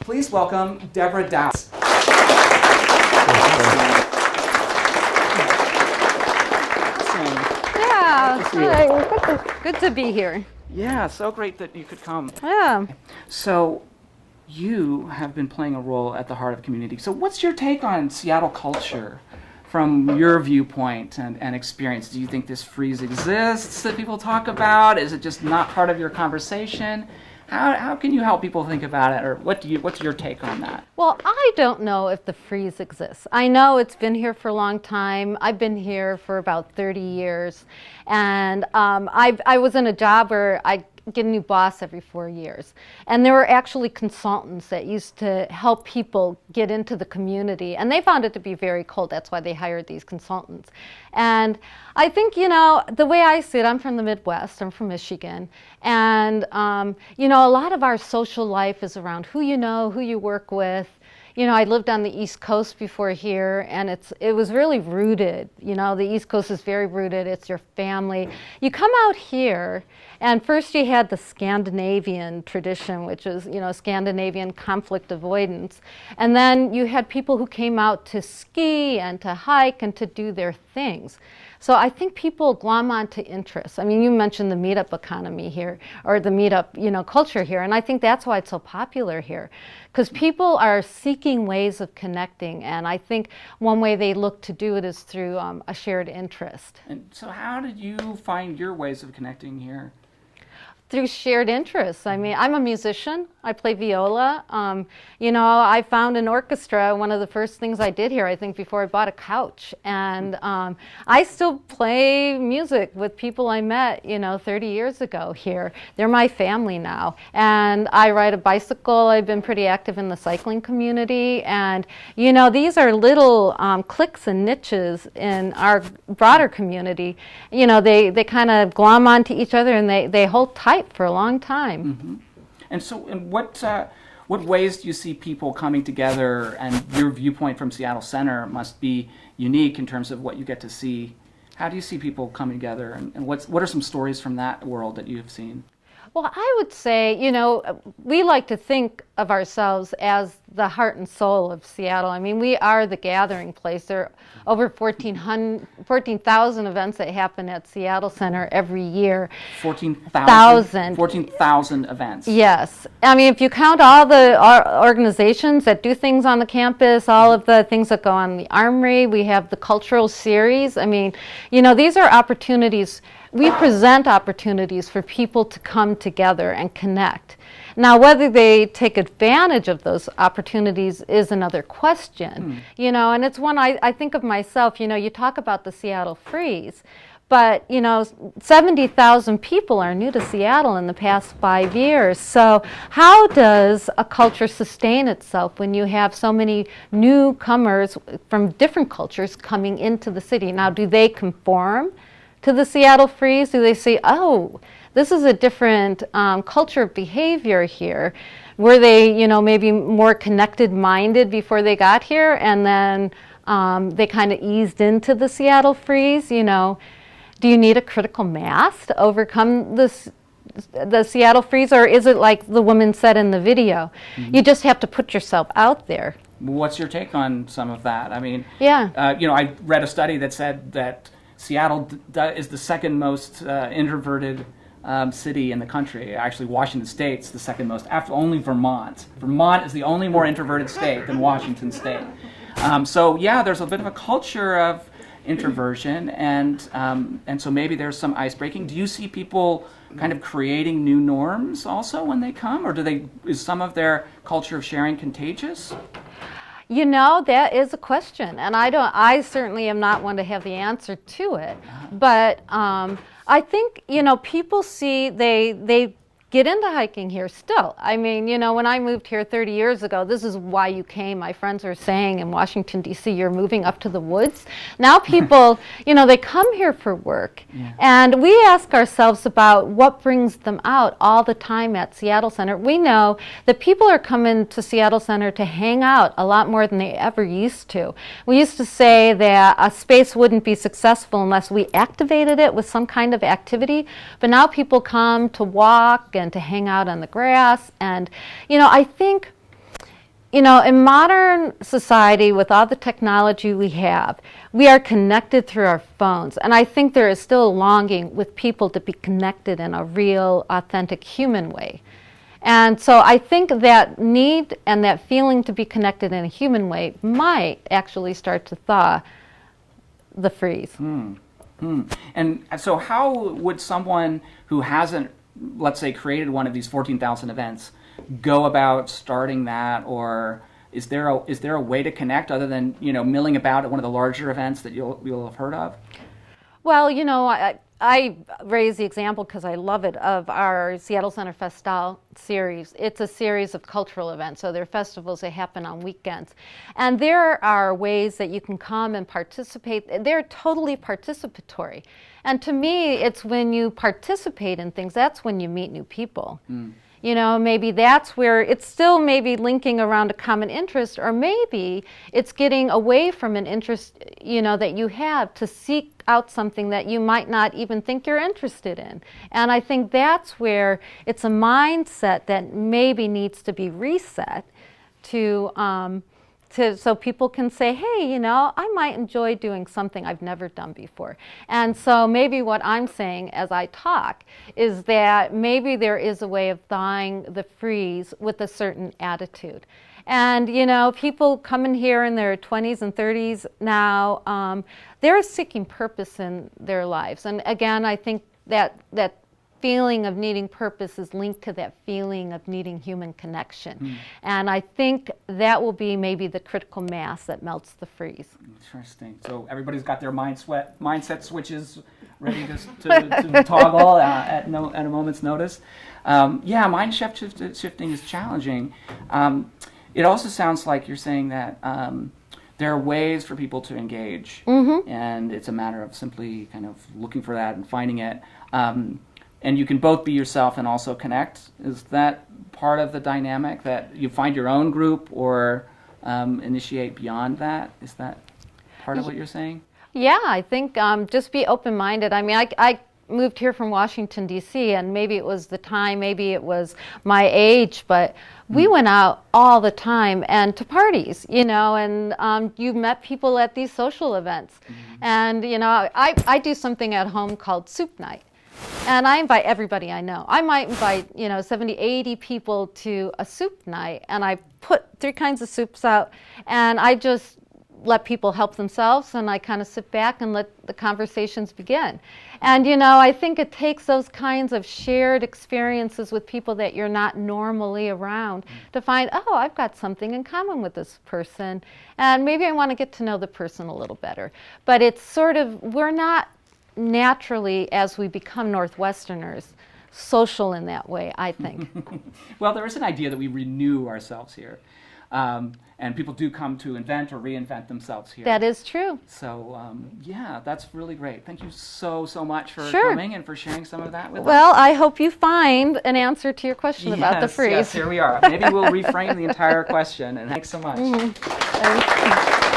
Please welcome Deborah Daoust. Yeah, good to be here. Yeah, so great that you could come. Yeah. So, you have been playing a role at the heart of community. So what's your take on Seattle culture from your viewpoint and experience? Do you think this freeze exists that people talk about? Is it just not part of your conversation? How can you help people think about it, or what's your take on that? Well, I don't know if the freeze exists. I know it's been here for a long time. I've been here for about 30 years, and I was in a job where I get a new boss every 4 years. And there were actually consultants that used to help people get into the community. And they found it to be very cold. That's why they hired these consultants. And I think, the way I see it, I'm from the Midwest. I'm from Michigan. And, a lot of our social life is around who you know, who you work with. I lived on the East Coast before here, and it was really rooted. The East Coast is very rooted. It's your family. You come out here, and first you had the Scandinavian tradition, which is, Scandinavian conflict avoidance. And then you had people who came out to ski and to hike and to do their things. So I think people glom onto interests. I mean, you mentioned the meetup economy here, or the meetup, culture here, and I think that's why it's so popular here, because people are seeking ways of connecting, and I think one way they look to do it is through a shared interest. And so how did you find your ways of connecting here? Through shared interests. I mean, I'm a musician. I play viola. I found an orchestra. One of the first things I did here, I think, before I bought a couch. And I still play music with people I met, 30 years ago here. They're my family now. And I ride a bicycle. I've been pretty active in the cycling community. And, these are little cliques and niches in our broader community. They kind of glom onto each other, and they hold tight for a long time. Mm-hmm. And so, what ways do you see people coming together? And your viewpoint from Seattle Center must be unique in terms of what you get to see. How do you see people coming together, and what are some stories from that world that you have seen? Well, I would say, we like to think of ourselves as the heart and soul of Seattle. I mean, we are the gathering place. There are over 14,000 events that happen at Seattle Center every year. 14,000? 14,000 events. Yes. I mean, if you count all the organizations that do things on the campus, all of the things that go on in the Armory, we have the cultural series. I mean, these are opportunities. We present opportunities for people to come together and connect. Now, whether they take advantage of those opportunities is another question, and it's one I think of myself. You talk about the Seattle freeze, but, 70,000 people are new to Seattle in the past 5 years. So how does a culture sustain itself when you have so many newcomers from different cultures coming into the city? Now, do they conform to the Seattle freeze? Do they say, oh, this is a different culture of behavior here? Were they, maybe more connected-minded before they got here, and then they kind of eased into the Seattle freeze? Do you need a critical mass to overcome the Seattle freeze, or is it like the woman said in the video? Mm-hmm. You just have to put yourself out there. What's your take on some of that? I mean, yeah. I read a study that said that Seattle is the second most introverted city in the country. Actually, Washington State's the second most, after only Vermont. Vermont is the only more introverted state than Washington State. So yeah, there's a bit of a culture of introversion, and so maybe there's some ice breaking. Do you see people kind of creating new norms also when they come, or is some of their culture of sharing contagious? That is a question, and I certainly am not one to have the answer to it. But I think, people see, they get into hiking here still. I mean, when I moved here 30 years ago, this is why you came. My friends were saying in Washington, D.C., you're moving up to the woods. Now people, they come here for work. Yeah. And we ask ourselves about what brings them out all the time at Seattle Center. We know that people are coming to Seattle Center to hang out a lot more than they ever used to. We used to say that a space wouldn't be successful unless we activated it with some kind of activity. But now people come to walk and to hang out on the grass. And, I think you know, in modern society, with all the technology we have, we are connected through our phones. And I think there is still a longing with people to be connected in a real, authentic human way. And so I think that need and that feeling to be connected in a human way might actually start to thaw the freeze. And so how would someone who hasn't, let's say, created one of these 14,000 events go about starting that? Or is there a way to connect other than, you know, milling about at one of the larger events that you'll have heard of? Well, you know, I raise the example because I love it, of our Seattle Center Festal series. It's a series of cultural events, so they're festivals that happen on weekends. And there are ways that you can come and participate. They're totally participatory. And to me, it's when you participate in things, that's when you meet new people. You know, maybe that's where it's still maybe linking around a common interest, or maybe it's getting away from an interest, you know, that you have to seek out something that you might not even think you're interested in. And I think that's where it's a mindset that maybe needs to be reset so people can say, hey, you know, I might enjoy doing something I've never done before. And so maybe what I'm saying as I talk is that maybe there is a way of thawing the freeze with a certain attitude. And, you know, people coming here in their 20s and 30s now, they're seeking purpose in their lives. And again, I think that feeling of needing purpose is linked to that feeling of needing human connection. And I think that will be maybe the critical mass that melts the freeze. Interesting. So everybody's got their mindset switches ready to toggle at a moment's notice. Yeah, mind shifting is challenging. It also sounds like you're saying that there are ways for people to engage, and it's a matter of simply kind of looking for that and finding it. And you can both be yourself and also connect. Is that part of the dynamic, that you find your own group or initiate beyond that? Is that part of what you're saying? Yeah, I think just be open-minded. I mean, I moved here from Washington, D.C., and maybe it was the time, maybe it was my age, but we went out all the time and to parties, you know, and you met people at these social events. And, you know, I do something at home called soup night. And I invite everybody I know. I might invite, you know, 70, 80 people to a soup night, and I put 3 kinds of soups out, and I just let people help themselves, and I kind of sit back and let the conversations begin. And, you know, I think it takes those kinds of shared experiences with people that you're not normally around to find, oh, I've got something in common with this person, and maybe I want to get to know the person a little better. But it's sort of, we're not naturally, as we become Northwesterners, social in that way, I think. Well, there is an idea that we renew ourselves here. And people do come to invent or reinvent themselves here. That is true. So, yeah, that's really great. Thank you so much for Sure. coming and for sharing some of that with us. Well, I hope you find an answer to your question about the freeze. Yes, here we are. Maybe we'll reframe the entire question. And thanks so much. Thanks.